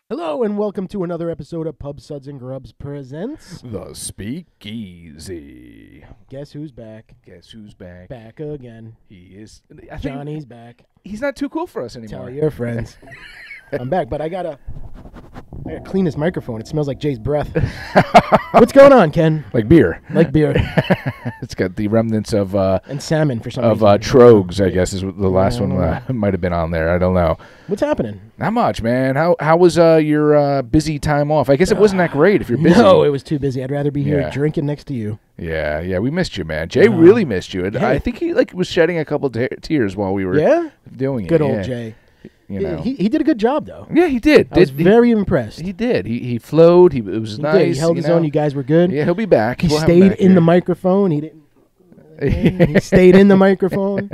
Hello and welcome to another episode of Pub Suds and Grubs presents The Speakeasy. Guess who's back? Guess who's back? Back again. He is. I think Johnny's back. he's not too cool for us anymore. Tell your friends. I'm back, but I gotta clean this microphone. It smells like Jay's breath. What's going on, Ken? Like beer. Like beer. It's got the remnants of And salmon for some reason. Trogs, I guess, is what the last one know. might have been on there. I don't know. What's happening? Not much, man. How was your busy time off? I guess it wasn't that great if you're busy. No, it was too busy. I'd rather be here Yeah. drinking next to you. Yeah, we missed you, man. Jay really missed you. And yeah. I think he was shedding a couple tears while we were doing it. Good old Jay. You know. He did a good job, though. Yeah, he did. I was very impressed. He did. He flowed. It was He nice. did. He held his own. You guys were good. Yeah, he'll be back. He We'll have him stayed back in here. the microphone. He didn't. He stayed in the microphone.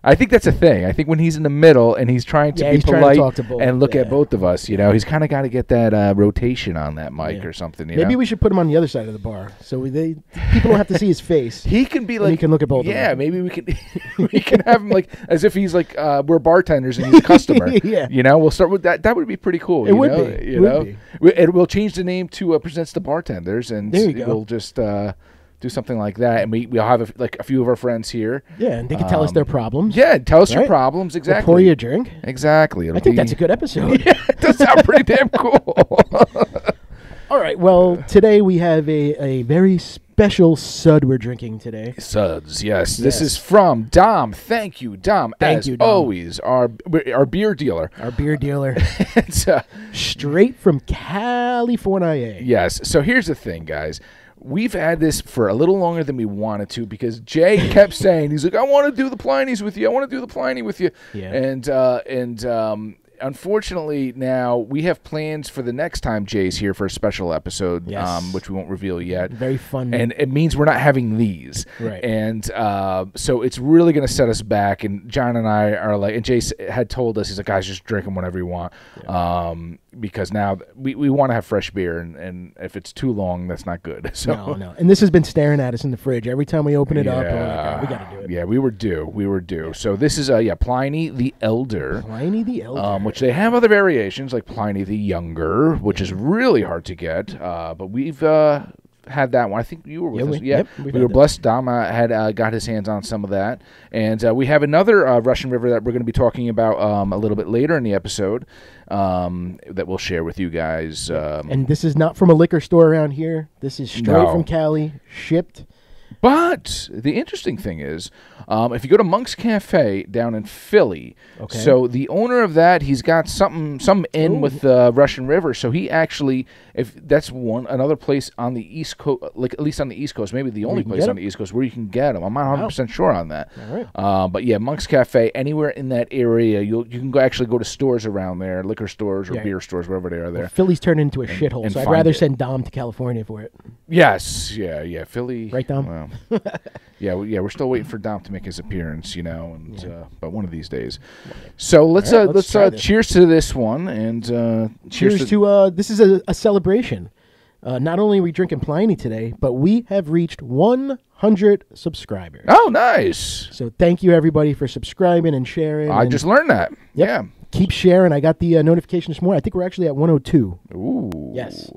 I think that's a thing. I think when he's in the middle and he's trying to be he's trying to polite talk to both. and look at Yeah. both of us, he's kind of got to get that rotation on that mic or something. Maybe we should put him on the other side of the bar so people don't have to see his face. He can be And like he can look at both of Yeah, them. maybe we can we can have him like as if he's like we're bartenders and he's a customer. Yeah. We'll start with that. That would be pretty cool. It would be. You It would know, be. We'll change the name to presents the bartenders, and There you go. we'll just do something like that. And we'll have a few of our friends here. Yeah, and they can tell us their problems. Yeah, tell us your Right? problems We'll exactly. pour you a drink. Exactly. I think that's a good episode. Yeah, it does sound pretty damn cool. All right, well, today we have a very special sud we're drinking today. Suds, yes. This Yes. is from Dom. Thank you, Dom. Thank as you, Dom. always, our beer dealer. Our beer dealer, It's, straight from California. yes. So here's the thing, guys. We've had this for a little longer than we wanted to because Jay kept saying, he's like, I want to do the Pliny's with you. I want to do the Pliny with you. Yeah. And unfortunately, now we have plans for the next time Jay's here for a special episode, Yes. which we won't reveal yet. Very fun. And it means we're not having these. Right. And so it's really going to set us back. And John and I are like, and Jace had told us, he's like, guys, just drink them whenever you want. Yeah. Because now we want to have fresh beer. And if it's too long, that's not good. So, no. And this has been staring at us in the fridge. Every time we open it up, we're like, oh, we got to do it. Yeah, we were due. So this is, Pliny the Elder. Pliny the Elder. Which they have other variations like Pliny the Younger, which is really hard to get. But we've had that one. I think you were with us. Yeah, we've we had were that. blessed. Dom had got his hands on some of that. And we have another Russian River that we're going to be talking about a little bit later in the episode that we'll share with you guys. And this is not from a liquor store around here. This is straight No. from Cali, shipped. But the interesting thing is, if you go to Monk's Cafe down in Philly, Okay. so the owner of that, he's got some in with the Russian River. So he actually, if that's another place on the East Coast, like at least on the East Coast, maybe the only can place get on 'em? the East Coast where you can get them. I'm not 100% sure on that. All right. But yeah, Monk's Cafe, anywhere in that area, you can actually go to stores around there, liquor stores or Yeah. beer stores, wherever they are there. Philly's turned into a shithole, and so I'd find rather it. send Dom to California for it. Yes, yeah, Philly. Right, Dom? Well, we're still waiting for Dom to make his appearance, and but one of these days. So let's All right, let's try this. cheers to this one, and Cheers to this is a celebration. Not only are we drinking Pliny today, but we have reached 100 subscribers. Oh, nice! So thank you everybody for subscribing and sharing. I and just learned that. Yep. keep sharing. I got the notification this morning. I think we're actually at 102. Yeah. Ooh. Yes.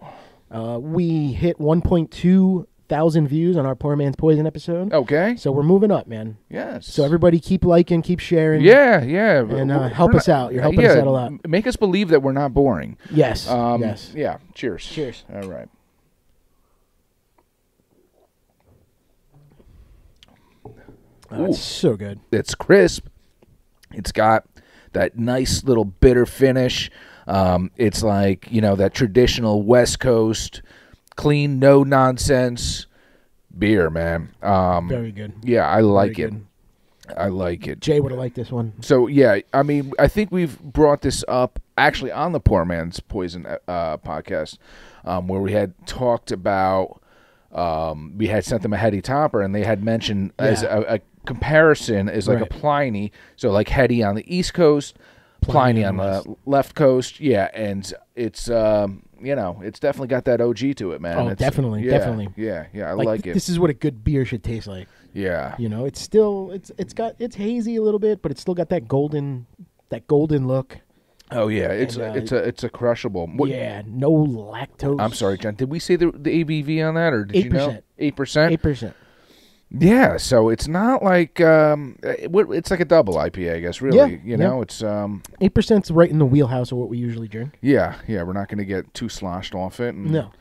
We hit 1.2 thousand views on our Poor Man's Poison episode. Okay. So we're moving up, man. Yes. So everybody keep liking, keep sharing. Yeah. And help us out. You're helping us out a lot. Make us believe that we're not boring. Yes. Yes. Yeah. Cheers. Cheers. All right. Oh, it's so good. It's crisp. It's got that nice little bitter finish. It's like, that traditional West Coast, clean, no nonsense beer, man. Very good. Yeah, I like Very it. good. I like it. Jay would have liked this one. So, yeah, I mean, I think we've brought this up actually on the Poor Man's Poison podcast, where we had talked about, we had sent them a heady topper, and they had mentioned as a comparison is like Right. a Pliny, so like heady on the East Coast, Pliny on the left coast. Yeah, and it's, it's definitely got that OG to it, man. Oh, It's, definitely. Yeah, I like it. This is what a good beer should taste like. Yeah. It's still it's hazy a little bit, but it's still got that golden look. Oh yeah, it's a crushable. What, yeah, no lactose. I'm sorry, John. Did we say the ABV on that, or did 8%. you know 8%? 8%. Yeah, so it's not like it's like a double IPA, I guess. Really, Yeah, you know, it's 8%'s right in the wheelhouse of what we usually drink. yeah. We're not going to get too sloshed off it. And, No.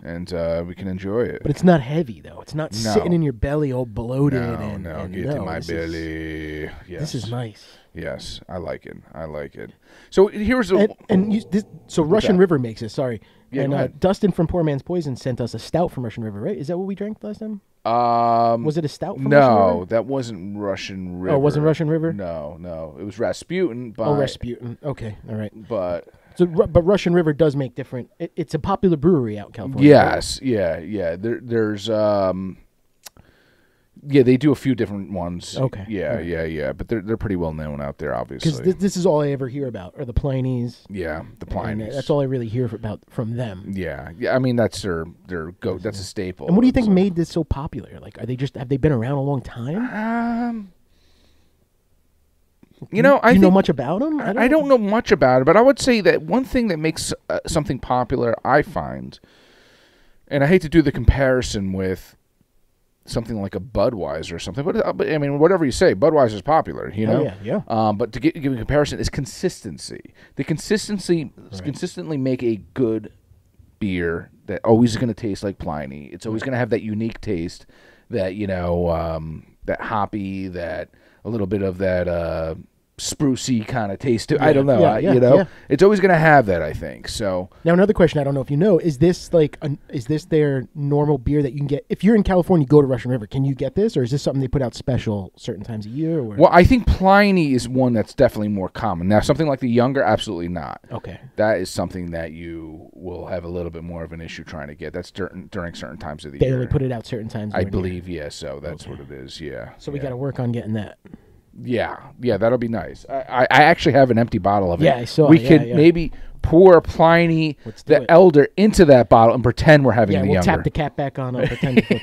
and we can enjoy it. But it's not heavy though. It's not No. sitting in your belly all bloated. No, get to my this belly. Yes. This is nice. Yes, I like it. So here's a so Russian River makes it. Sorry, Yeah, and go ahead. Dustin from Poor Man's Poison sent us a stout from Russian River. Right? Is that what we drank last time? Was it a stout from Russian River? No, that wasn't Russian River. Oh, it wasn't Russian River? No, it was Rasputin. Rasputin. Okay, all right. But But Russian River does make different. It's a popular brewery out in California. yes, yeah. There's yeah, they do a few different ones. Okay. Yeah. But they're pretty well known out there, obviously. Because this is all I ever hear about, are the Plinies. Yeah, the And Plinies. that's all I really hear about from them. Yeah. I mean, that's their go. That's a staple. And what do you think So- made this so popular? Like, have they been around a long time? You know, Do you know much about them? I don't know much about it, but I would say that one thing that makes something popular, I find, and I hate to do the comparison with something like a Budweiser or something, but I mean, whatever you say, Budweiser's popular, you know? Oh, yeah. But to give a comparison is consistency. The consistently make a good beer that always is going to taste like Pliny. It's always going to have that unique taste, that, you know, that hoppy, that a little bit of that sprucey kind of taste to. I don't know. You know, it's always going to have that, I think. So now another question, I don't know if you know, is this their normal beer that you can get if you're in California? You go to Russian River, can you get this, or is this something they put out special certain times a year? Or? Well, I think Pliny is one that's definitely more common. Now, something like the Younger, absolutely not. Okay, that is something that you will have a little bit more of an issue trying to get. That's during certain times of the year. They only put it out certain times. I believe, yeah. So that's what it is. Yeah. So we got to work on getting that. Yeah, that'll be nice. I actually have an empty bottle of it. Yeah, I saw. We could maybe pour Pliny the Elder into that bottle and pretend we're having the Younger. Younger. Tap the cap back on. I'll pretend to flip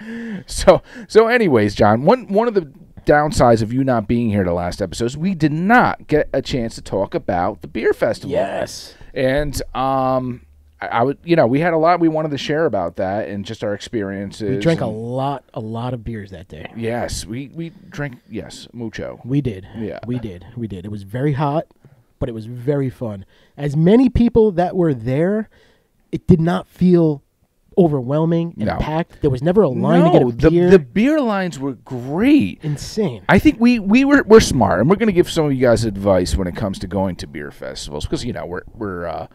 it. So anyways, John, one of the downsides of you not being here the last episode is we did not get a chance to talk about the beer festival. Yes, and I would, we had a lot we wanted to share about that and just our experiences. we drank a lot of beers that day. Yes, we drank, mucho. We did. Yeah. We did. It was very hot, but it was very fun. As many people that were there, it did not feel overwhelming and packed. There was never a line to get a beer. The beer lines were great. Insane. I think we're smart, and we're going to give some of you guys advice when it comes to going to beer festivals, because we're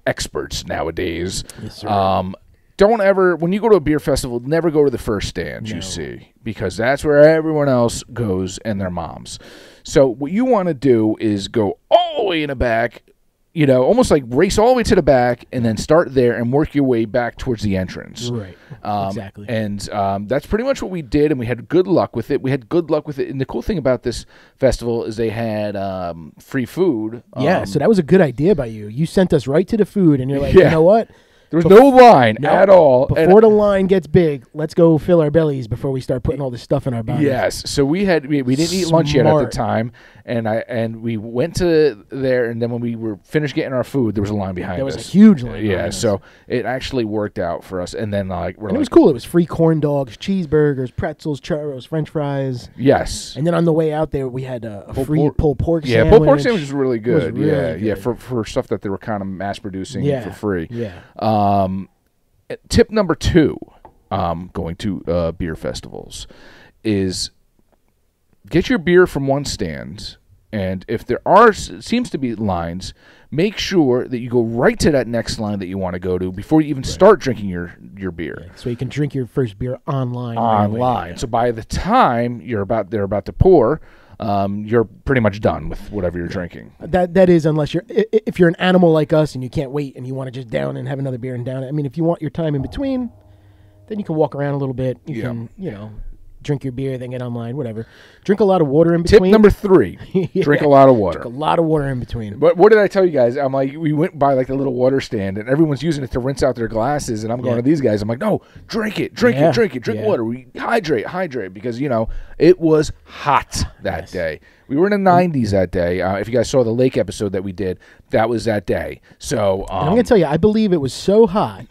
experts nowadays. Yes, sir. Don't ever, when you go to a beer festival, never go to the first stands you see, because that's where everyone else goes and their moms. So what you want to do is go all the way in the back, almost like race all the way to the back and then start there and work your way back towards the entrance. Right. Exactly. And that's pretty much what we did, and we had good luck with it. And the cool thing about this festival is they had free food. So that was a good idea by you. You sent us right to the food, and you're like, you know what? There was no line at all. Before the line gets big, let's go fill our bellies before we start putting all this stuff in our bodies. Yes. So we didn't eat lunch yet at the time, and we went to there, and then when we were finished getting our food, there was a line behind us. There was a huge line. Yeah. So it actually worked out for us, and then it was cool. It was free corn dogs, cheeseburgers, pretzels, churros, French fries. Yes. And then on the way out there, we had a free pulled pork sandwich. Yeah, pulled pork sandwich was really good. Good. For stuff that they were kind of mass producing for free. Yeah. Tip number 2, going to beer festivals, is get your beer from one stand, and if there seems to be lines, make sure that you go right to that next line that you want to go to before you even start drinking your beer. Yeah, so you can drink your first beer online. Right. So by the time they're about to pour, you're pretty much done with whatever you're drinking. That is, unless if you're an animal like us and you can't wait and you want to just down and have another beer and down it. I mean, if you want your time in between, then you can walk around a little bit. You can, drink your beer, then get online, whatever. Drink a lot of water in Tip between. number 3, Yeah. drink a lot of water. Drink a lot of water in between. But what did I tell you guys? I'm like, we went by like the little water stand, and everyone's using it to rinse out their glasses, and I'm going to these guys. I'm like, no, drink water. We hydrate, because, you know, it was hot that day. We were in the 90s that day. If you guys saw the lake episode that we did, that was that day. So I'm going to tell you, I believe it was so hot,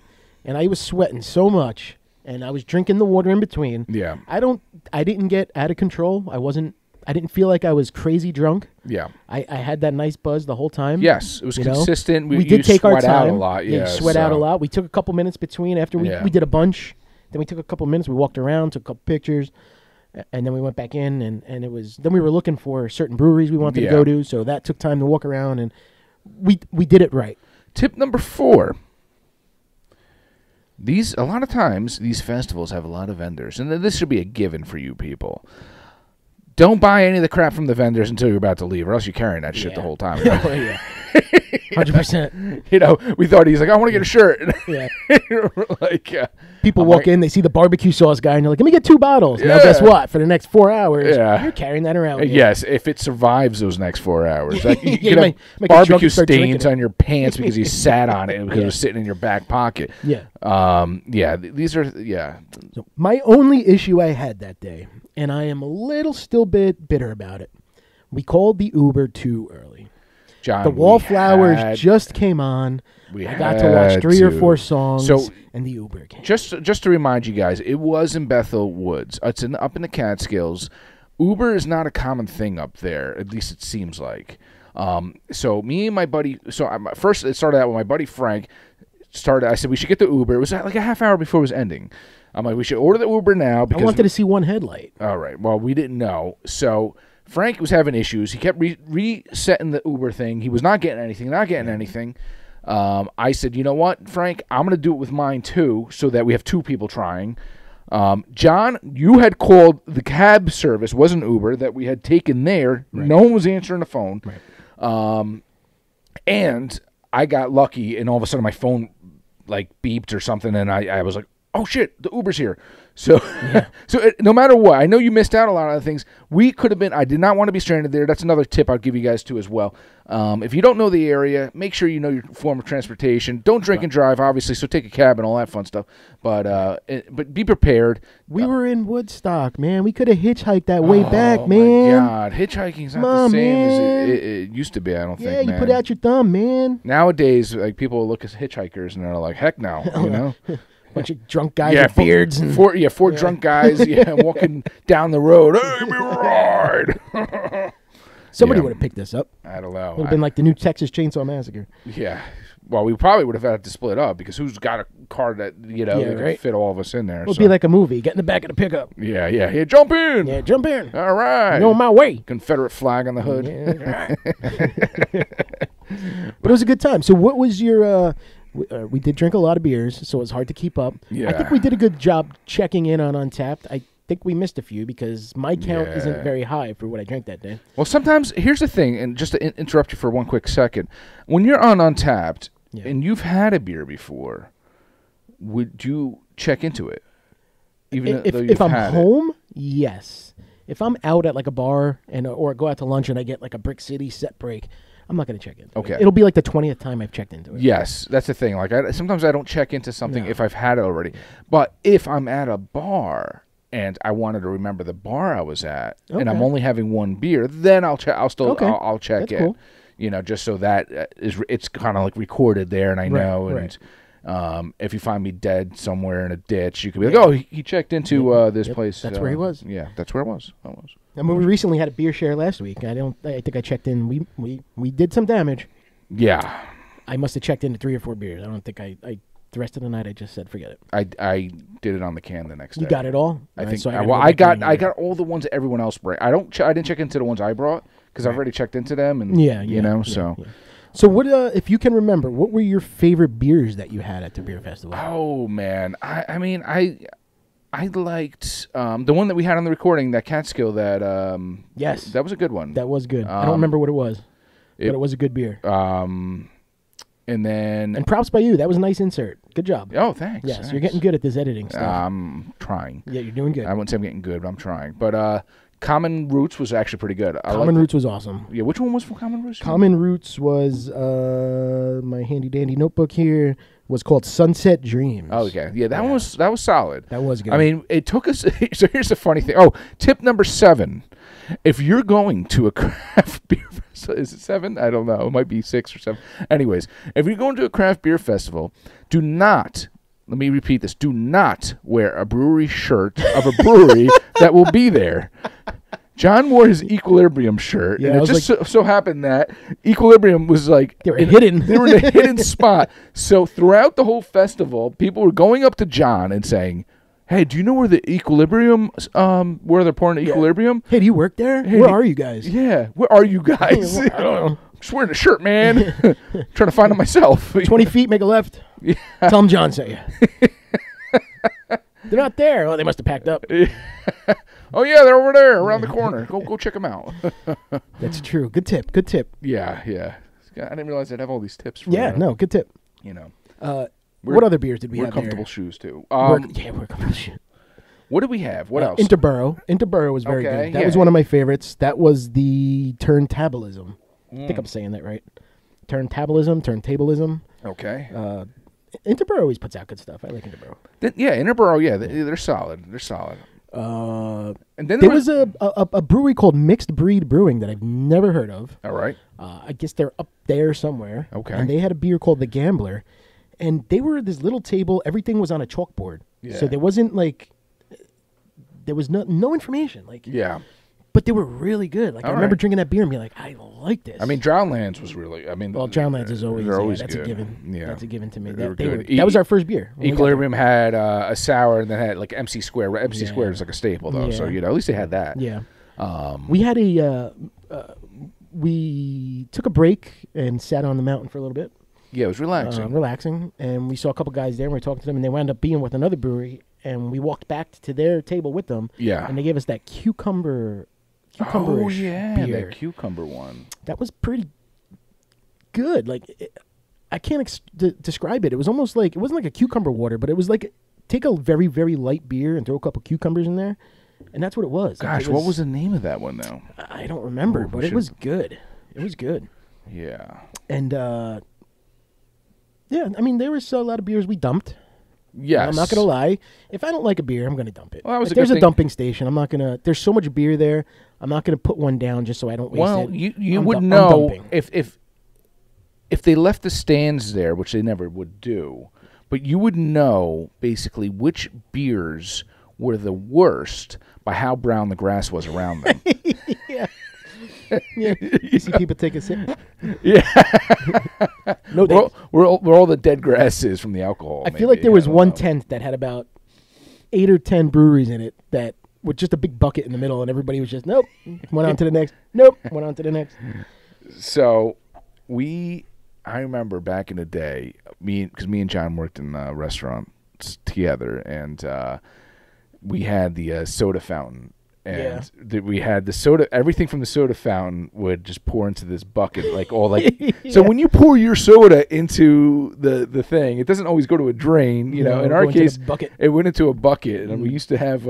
and I was sweating so much, and I was drinking the water in between. Yeah. I didn't get out of control. I didn't feel like I was crazy drunk. Yeah. I had that nice buzz the whole time. Yes, it was consistent. We did take our time. Out a lot. Yeah, sweat out a lot. We took a couple minutes between after we did a bunch. Then we took a couple minutes. We walked around, took a couple pictures, and then we went back in. And it was then we were looking for certain breweries we wanted to go to. So that took time to walk around, and we did it right. Tip number 4. A lot of times these festivals have a lot of vendors, and this should be a given for you people. Don't buy any of the crap from the vendors until you're about to leave, or else you're carrying that shit the whole time. Right? 100%. You know, we thought he's like, I want to get a shirt. Yeah. Like people walk in, they see the barbecue sauce guy, and they're like, "Let me get 2 bottles." Now, guess what? For the next 4 hours, you're carrying that around. Yes, if it survives those next 4 hours, like, you you can might have barbecue stains on your pants because you sat on it because it was sitting in your back pocket. Yeah. These are So my only issue I had that day, and I am a little still bitter about it. We called the Uber too early. John, the Wallflowers just came on. I got to watch 3 or 4 songs, and the Uber came. Just to remind you guys, it was in Bethel Woods. It's up in the Catskills. Uber is not a common thing up there, at least it seems like. So me and my buddy, first it started out with my buddy Frank. I said we should get the Uber. It was like a half hour before it was ending. I'm like, we should order the Uber now because I wanted to see one headlight. All right. Well, we didn't know. So Frank was having issues. He kept resetting the Uber thing. He was not getting anything. I said, you know what, Frank? I'm going to do it with mine too, so that we have 2 people trying. John, you had called the cab service, wasn't Uber, that we had taken there. Right. No one was answering the phone. Right. And I got lucky, and all of a sudden my phone like beeped or something, and I was like, oh shit, the Uber's here. So, no matter what, I know you missed out a lot of things. We could have been. I did not want to be stranded there. That's another tip I'll give you guys too as well. If you don't know the area, make sure you know your form of transportation. Don't drink and drive, obviously. So take a cab and all that fun stuff. But be prepared. We were in Woodstock, man. We could have hitchhiked that way back, man. Oh my God, hitchhiking's not the same as it used to be. I don't think. Yeah, you put out your thumb, man. Nowadays, like people look at hitchhikers and they're like, heck no, you know. Bunch of drunk guys with beards. And four drunk guys walking down the road. Hey, give me a ride. Somebody would have picked this up. I don't know. It would have been like the new Texas Chainsaw Massacre. Yeah. Well, we probably would have had to split up because who's got a car that, could fit all of us in there. It would be like a movie. Get in the back of the pickup. Yeah. Jump in. Yeah, jump in. All right. I'm on my way. Confederate flag on the hood. Yeah, but it was a good time. So what was your... we did drink a lot of beers, so it was hard to keep up. Yeah. I think we did a good job checking in on Untapped. I think we missed a few because my count isn't very high for what I drank that day. Well, sometimes, here's the thing, and just to interrupt you for one quick second. When you're on Untapped and you've had a beer before, would you check into it? Even if I'm home, yes. If I'm out at like a bar or go out to lunch and I get like a Brick City set break, I'm not going to check in. Okay. It'll be like the 20th time I've checked into it. Yes, that's the thing. Like sometimes I don't check into something if I've had it already. But if I'm at a bar and I wanted to remember the bar I was at and I'm only having one beer, then I'll check. I'll check that's in. Cool. You know, just so that it's kind of like recorded there and I know. Right. And if you find me dead somewhere in a ditch, you could be like, oh, he checked into this place. That's where he was. Yeah, that's where it was. I mean, we recently had a beer share last week. I think I checked in. We did some damage. Yeah. I must have checked into 3 or 4 beers. I don't think the rest of the night I just said forget it. I did it on the can the next day. You got it all? I think. So I got all the ones that everyone else brought. I didn't check into the ones I brought because I've already checked into them and so. So what if you can remember, what were your favorite beers that you had at the beer festival? Oh man, I mean I liked the one that we had on the recording, that Catskill. Yes, that was a good one. That was good. I don't remember what it was, but it was a good beer. And then... And props by you. That was a nice insert. Good job. Oh, thanks. Yes, thanks. You're getting good at this editing stuff. I'm trying. Yeah, you're doing good. I wouldn't say I'm getting good, but I'm trying. But Common Roots was actually pretty good. Common Roots was awesome. Yeah, which one was for Common Roots? Common Roots was my handy-dandy notebook here. Was called Sunset Dreams. Oh, okay. Yeah, that one was solid. That was good. I mean, it took us... So here's the funny thing. Oh, tip number 7. If you're going to a craft beer festival, is it 7? I don't know. It might be 6 or 7. Anyways, if you're going to a craft beer festival, do not, let me repeat this, do not wear a brewery shirt of a brewery that will be there. John wore his Equilibrium shirt, and it just so happened that Equilibrium was like... They were hidden. They were in a hidden spot. So throughout the whole festival, people were going up to John and saying... Hey, do you know where the Equilibrium, where they're pouring the Equilibrium? Hey, do you work there? Hey, where are you guys? Yeah, where are you guys? I don't know. I'm just wearing a shirt, man. Trying to find it myself. 20 feet, make a left. Yeah. Tell them John sent you. They're not there. Oh, they must have packed up. Oh, yeah, they're over there around the corner. Go check them out. That's true. Good tip. Good tip. Yeah. I didn't realize I'd have all these tips. For good tip. You know. What other beers did we have there? We're comfortable shoes, too. We're comfortable shoes. What did we have? What else? Interborough was very good. That was one of my favorites. That was the turntablism. I think I'm saying that right. Turntablism. Okay. Interborough always puts out good stuff. I like Interborough. Interborough, they're solid. They're solid. And then there was a brewery called Mixed Breed Brewing that I've never heard of. All right. I guess they're up there somewhere. Okay. And they had a beer called the Gambler. And they were at this little table. Everything was on a chalkboard. Yeah. So there wasn't there was no information. But they were really good. I remember drinking that beer and being like, I like this. I mean, Drownlands was really, Drownlands is always, that's good. A given. Yeah. That's a given to me. That was our first beer. Equilibrium had a sour and then had like MC Square. MC Square is like a staple though. Yeah. So, at least they had that. Yeah. We had we took a break and sat on the mountain for a little bit. Yeah, it was relaxing. And we saw a couple guys there, and we talked to them, and they wound up being with another brewery, and we walked back to their table with them. Yeah. And they gave us that cucumber beer. That cucumber one. That was pretty good. I can't describe it. It was almost like, it wasn't like a cucumber water, but it was like, take a very, very light beer and throw a couple cucumbers in there, and that's what it was. Gosh, what was the name of that one, though? I don't remember, but it was good. It was good. Yeah. And, I mean, there was a lot of beers we dumped. Yes. I'm not going to lie. If I don't like a beer, I'm going to dump it. Well, if there's a dumping station, I'm not going to... There's so much beer there, I'm not going to put one down just so I don't waste it. Well, you would know if they left the stands there, which they never would do, but you would know basically which beers were the worst by how brown the grass was around them. Yeah. Yeah, you see people take a sip. Yeah, where all the dead grass is from the alcohol. I feel like there was one tent that had about 8 or 10 breweries in it that with just a big bucket in the middle, and everybody was just nope. Went on to the next. Nope. Went on to the next. So I remember back in the day, because me and John worked in restaurants together, and we had the soda fountain. And we had the soda, everything from the soda fountain would just pour into this bucket, So when you pour your soda into the thing, it doesn't always go to a drain, In our case, it went into a bucket, and we used to have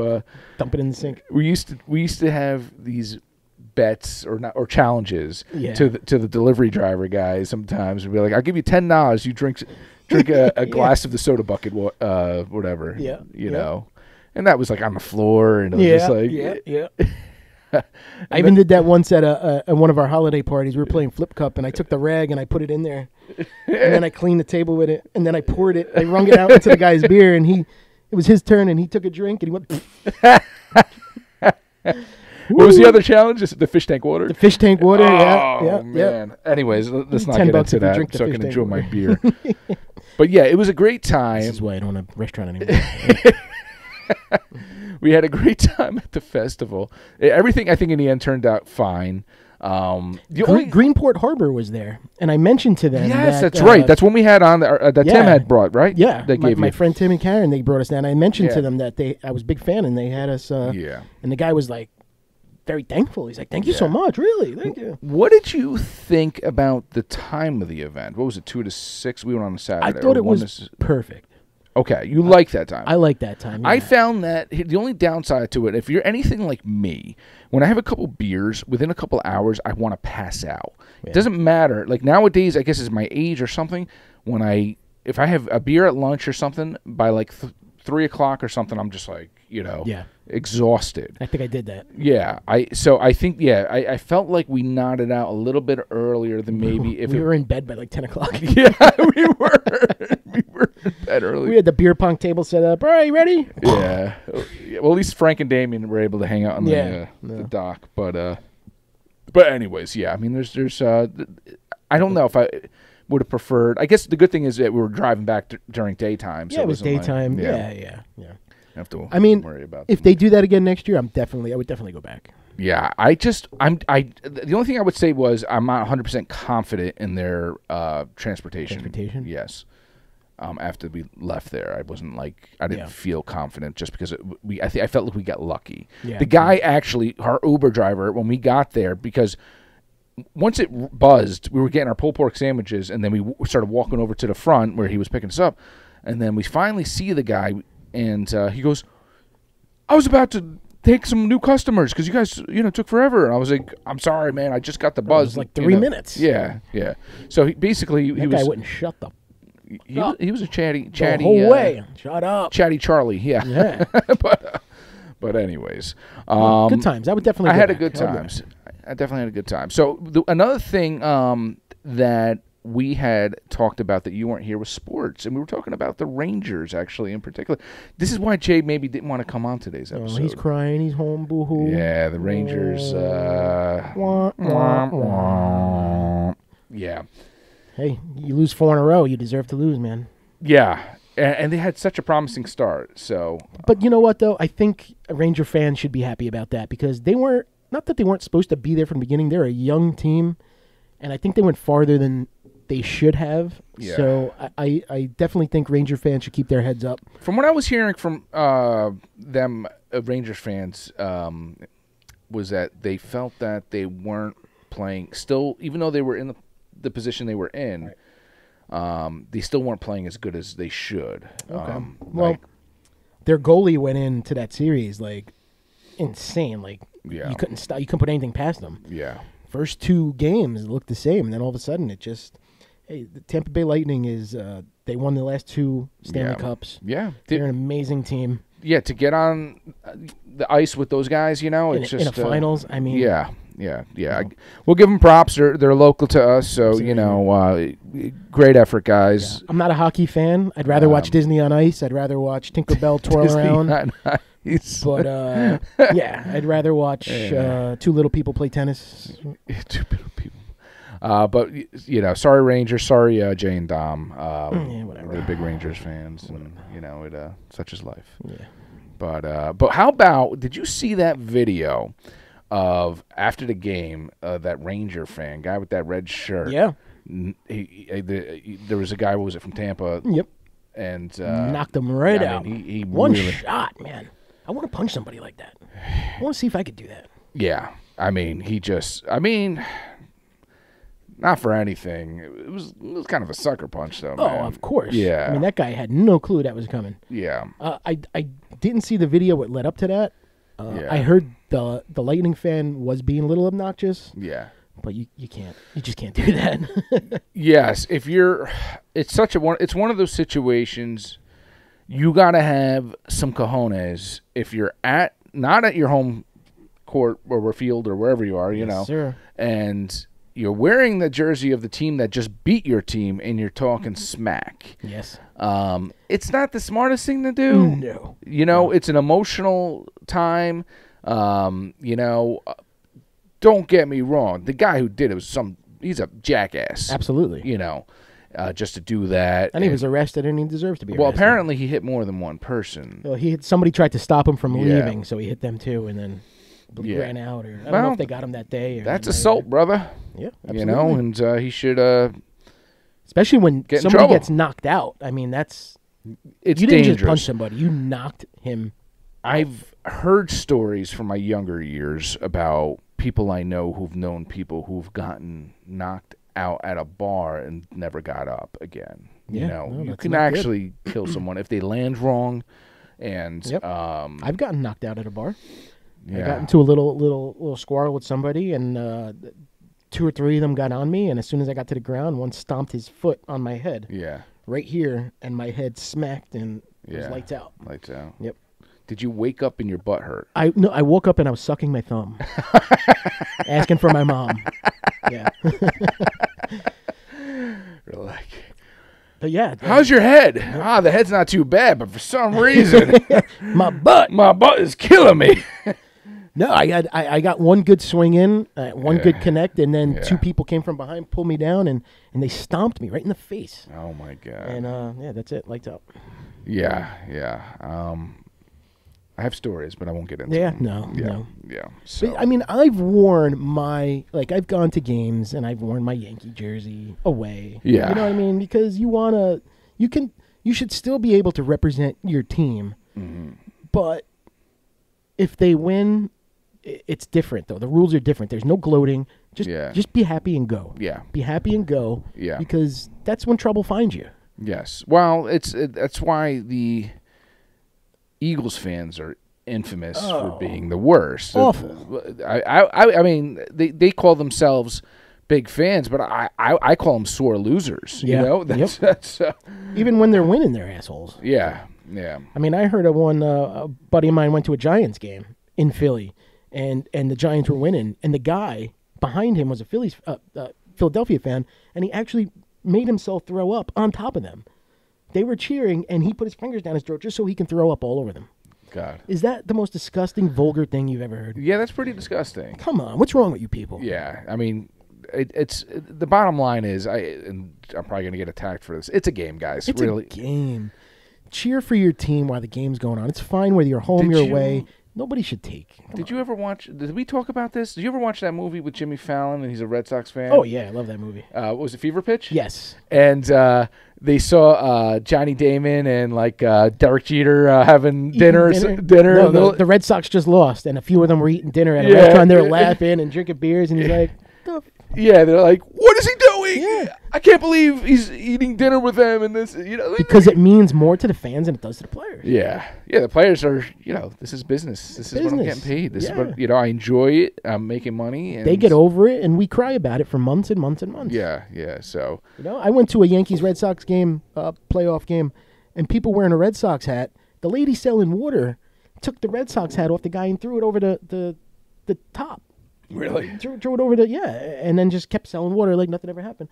dump it in the sink. We used to have these bets or challenges to the delivery driver guys. Sometimes we'd be like, "I'll give you $10. You drink a glass of the soda bucket, whatever." Yeah, you know. And that was on the floor, and it was just like... Yeah. I even did that once at one of our holiday parties. We were playing Flip Cup, and I took the rag and I put it in there. And then I cleaned the table with it, and then I poured it. I wrung it out into the guy's beer, and it was his turn, and he took a drink, and he went... What was the other challenge? The fish tank water? The fish tank water, Oh, man. Anyways, let's not get into that so I can enjoy my beer. But yeah, it was a great time. This is why I don't have a restaurant anymore. We had a great time at the festival. Everything, I think, in the end turned out fine. Greenport Harbor was there, and I mentioned to them. Yes, that's right. That's when we had on that Tim had brought, right? Yeah, my friend Tim and Karen, they brought us down. I mentioned to them that I was a big fan, and they had us. And the guy was like, very thankful. He's like, thank you so much. Really, thank you. What did you think about the time of the event? What was it, 2 to 6? We went on a Saturday. I thought it was perfect. Okay, you like that time. I like that time. Yeah. I found that the only downside to it, if you're anything like me, when I have a couple beers, within a couple hours, I want to pass out. Yeah. It doesn't matter. Like nowadays, I guess it's my age or something. If I have a beer at lunch or something, by like 3 o'clock or something, I'm just like, exhausted. I think I did that. Yeah. I felt like we nodded out a little bit earlier than maybe if we were in bed by like 10 o'clock. Yeah, we were. We were in bed early. We had the beer pong table set up. All right, you ready? Yeah. Well, at least Frank and Damien were able to hang out on the dock. But anyways, yeah. I mean, there's I don't know if I would have preferred. I guess the good thing is that we were driving back during daytime. So yeah, it was daytime. Like, yeah. Have to worry about if they do that again next year, I would definitely go back. Yeah, the only thing I would say was I'm not 100% confident in their transportation. Yes. After we left there, I wasn't like I didn't feel confident just because I felt like we got lucky. Yeah, the guy actually, our Uber driver, when we got there, because once it buzzed, we were getting our pulled pork sandwiches, and then we started walking over to the front where he was picking us up, and then we finally see the guy, and he goes, "I was about to take some new customers because you guys, took forever." And I was like, "I'm sorry, man. I just got the buzz." It was like 3 minutes. Yeah. So he guy wouldn't shut the. He was a chatty the whole way. Shut up. Chatty Charlie. Yeah. but anyways, good times. I would definitely. I had a good times. I definitely had a good time. So another thing that we had talked about that you weren't here was sports, and we were talking about the Rangers actually in particular. This is why Jay maybe didn't want to come on today's episode. He's crying. He's home. Boo-hoo. Yeah, the Rangers. Yeah. Hey, you lose 4 in a row. You deserve to lose, man. Yeah, and they had such a promising start. So, but you know what though? I think Ranger fans should be happy about that because they weren't. Not that they weren't supposed to be there from the beginning. They're a young team, and I think they went farther than they should have. Yeah. So I definitely think Ranger fans should keep their heads up. From what I was hearing from them, Rangers fans, was that they felt that they weren't playing still, even though they were in the position they were in, right. They still weren't playing as good as they should. Okay. Well, their goalie went into that series like insane. Like you couldn't stop. You couldn't put anything past them. Yeah. First 2 games looked the same, and then all of a sudden it just. Hey, the Tampa Bay Lightning is they won the last 2 Stanley Cups. Yeah. They're an amazing team. Yeah, to get on the ice with those guys, it's just in a finals. I mean, yeah. We'll give them props. They're local to us, so absolutely. Great effort, guys. Yeah. I'm not a hockey fan. I'd rather watch Disney on Ice. I'd rather watch Tinkerbell twirl Disney around. On Ice. But I'd rather watch 2 little people play tennis. 2 little people. But sorry Rangers, sorry Jay and Dom. Whatever. They're big Rangers fans, and such is life. Yeah. But how about? Did you see that video of after the game? That Ranger fan guy with that red shirt. Yeah. There was a guy. What was it from Tampa? Yep. And knocked him right out. He One really, shot, man. I want to punch somebody like that. I want to see if I could do that. Yeah. Not for anything. It was kind of a sucker punch, though. Oh, of course. Yeah. I mean, that guy had no clue that was coming. Yeah. I didn't see the video what led up to that. I heard the Lightning fan was being a little obnoxious. Yeah. But you can't. You just can't do that. Yes. It's one of those situations you got to have some cojones if you're not at your home court or field or wherever you are, yes, sir. And you're wearing the jersey of the team that just beat your team, and you're talking smack. Yes. It's not the smartest thing to do. No. It's an emotional time. Don't get me wrong. The guy who did it he's a jackass. Absolutely. Just to do that. And he was arrested, and he deserves to be arrested. Well, apparently he hit more than one person. Well, somebody tried to stop him from leaving, so he hit them too, and then ran out. Or I don't know if they got him that day. That's assault, brother. Yeah, absolutely. And he should especially when somebody gets knocked out. I mean, it's you didn't dangerous. Just punch somebody. You knocked him. I've heard stories from my younger years about people I know who've known people who've gotten knocked out at a bar and never got up again. Yeah, you know, no, you that's can not actually kill someone if they land wrong. And I've gotten knocked out at a bar. Yeah. I got into a little squirrel with somebody, and 2 or 3 of them got on me. And as soon as I got to the ground, one stomped his foot on my head. Yeah. Right here, and my head smacked, and it was lights out. Lights out. Yep. Did you wake up and your butt hurt? I woke up and I was sucking my thumb, asking for my mom. Yeah. You're like, but yeah. how's your head? The head's not too bad, but for some reason, my butt is killing me. No, I got one good swing in, one good connect, and then 2 people came from behind, pulled me down, and they stomped me right in the face. Oh my god! And that's it. Lights out. Yeah. I have stories, but I won't get into them. No. Yeah. So. But, I mean, I've worn I've gone to games and I've worn my Yankee jersey away. Yeah. You know what I mean? Because you should still be able to represent your team. Mm-hmm. But if they win, it's different, though. The rules are different. There's no gloating. Just be happy and go. Yeah. Be happy and go. Yeah. Because that's when trouble finds you. Yes. Well, that's why the Eagles fans are infamous for being the worst. Awful. I mean, they call themselves big fans, but I call them sore losers. Yeah. You know, that's even when they're winning, they're assholes. Yeah. I mean, I heard of one a buddy of mine went to a Giants game in Philly, and the Giants were winning, and the guy behind him was a Philadelphia fan, and he actually made himself throw up on top of them. They were cheering, and he put his fingers down his throat just so he can throw up all over them. God. Is that the most disgusting, vulgar thing you've ever heard? Yeah, that's pretty disgusting. Come on, what's wrong with you people? Yeah, I mean, it's the bottom line is, and I'm probably going to get attacked for this. It's a game, guys. It's really. a game. Cheer for your team while the game's going on. It's fine whether you're home, you're away. Nobody should take. Did you ever watch? Did we talk about this? Did you ever watch that movie with Jimmy Fallon and he's a Red Sox fan? Oh yeah, I love that movie. What was it, Fever Pitch? Yes. And they saw Johnny Damon and Derek Jeter having dinner. No, the Red Sox just lost, and a few of them were eating dinner at a restaurant. They're laughing and drinking beers, and he's like, yeah, they're like, what is he doing? Yeah. I can't believe he's eating dinner with them and this, you know. Because it means more to the fans than it does to the players. Yeah. The players are, this is business. This is what I'm getting paid. This is what, I enjoy it. I'm making money. And they get over it, and we cry about it for months and months and months. Yeah, so. I went to a Yankees-Red Sox game, playoff game, and people wearing a Red Sox hat. The lady selling water took the Red Sox hat off the guy and threw it over the top. Really? Threw it over and then just kept selling water like nothing ever happened.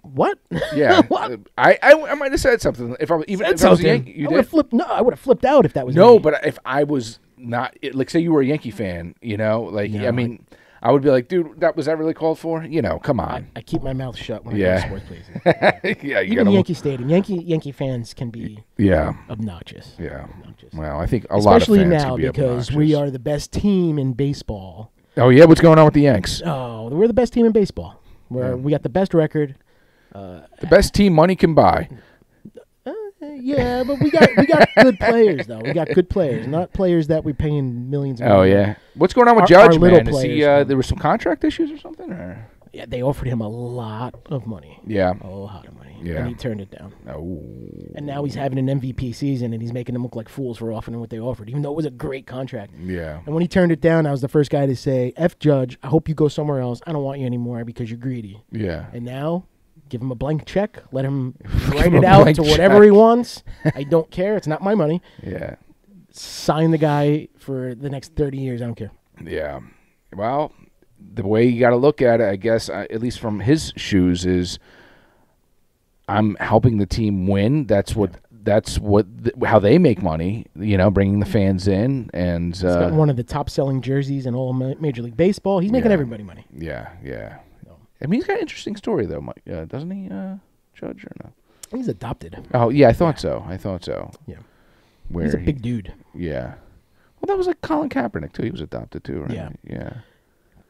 What? Yeah. What? I might have said something if I was a Yankee. I would have flipped. No, I would have flipped out if that was no. me. But if I was not, say you were a Yankee fan, I mean, I would be like, dude, was that really called for? Come on. I keep my mouth shut when I go to sports places. Yeah, even Yankee Stadium. Yankee fans can be obnoxious. Yeah. Obnoxious. Well, I think a especially lot of fans now can be because obnoxious. we are the best team in baseball. Oh yeah, what's going on with the Yanks? Oh, we're the best team in baseball. We got the best record. The best team money can buy. Yeah, but we got good players though. We got good players, not players that we're paying millions. Oh yeah, what's going on with Judge, man? Is he? There were some contract issues or something, or? Yeah, they offered him a lot of money. Yeah, a lot of money. Yeah, and he turned it down. Oh. And now he's having an MVP season, and he's making them look like fools for offering what they offered, even though it was a great contract. Yeah. And when he turned it down, I was the first guy to say, "F Judge, I hope you go somewhere else. I don't want you anymore because you're greedy." Yeah. And now, give him a blank check. Let him write it out to whatever he wants. I don't care. It's not my money. Yeah. Sign the guy for the next 30 years. I don't care. Yeah. Well, the way you got to look at it, I guess, at least from his shoes, is I'm helping the team win. That's how they make money. Bringing the fans in, and he's got one of the top-selling jerseys in all Major League Baseball. He's making everybody money. Yeah. I mean, he's got an interesting story though, doesn't he, Judge, or no? He's adopted. Oh yeah, I thought so. Yeah. He's a big dude. Yeah. Well, that was like Colin Kaepernick too. He was adopted too, right? Yeah. Yeah.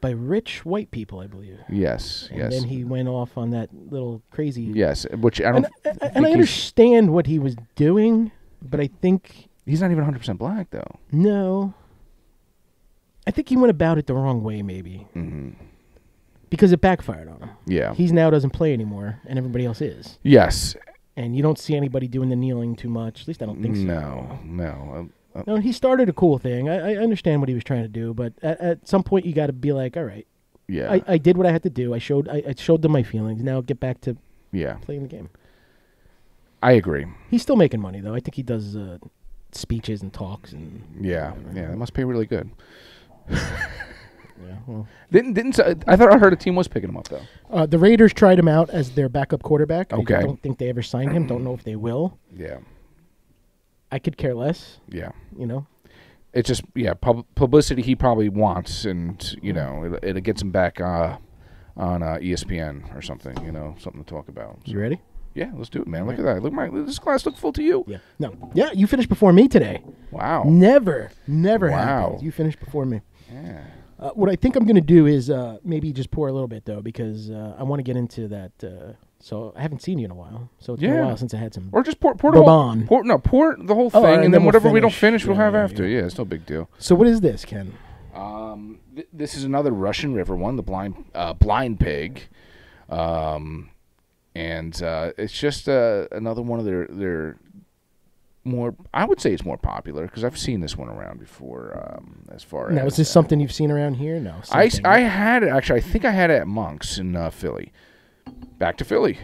By rich white people, I believe. Yes. And then he went off on that little crazy. Yes, which I don't. And I understand what he was doing, but I think He's not even 100% black, though. No. I think he went about it the wrong way, maybe. Mm-hmm. Because it backfired on him. Yeah. He's now doesn't play anymore, and everybody else is. Yes. And you don't see anybody doing the kneeling too much. At least I don't think so. No. No, he started a cool thing. I understand what he was trying to do, but at some point you got to be like, all right. Yeah. I did what I had to do. I showed them my feelings. Now get back to playing the game. I agree. He's still making money, though. I think he does speeches and talks. And yeah, that must pay really good. Yeah, well. I thought I heard a team was picking him up, though. The Raiders tried him out as their backup quarterback. Okay. I don't think they ever signed him. Don't know if they will. Yeah. I could care less. Yeah. You know? It's just, publicity he probably wants, and, it gets him back on ESPN or something, something to talk about. So. You ready? Yeah, let's do it, man. Look at that. This glass looks full to you. Yeah. No. Yeah, you finished before me today. Wow. Never happens. You finished before me. Yeah. What I think I'm going to do is maybe just pour a little bit, though, because I want to get into that. So I haven't seen you in a while. So it's been a while since I had some. Or just pour the Bourbon. Pour the whole thing, and then whatever we don't finish, we'll have after. Yeah, it's no big deal. So what is this, Ken? This is another Russian River one, the Blind Pig. And it's just another one of their more. I would say it's more popular because I've seen this one around before. As far now, as is this something you've seen around here? No, I had it actually. I think I had it at Monk's in Philly. Back to Philly.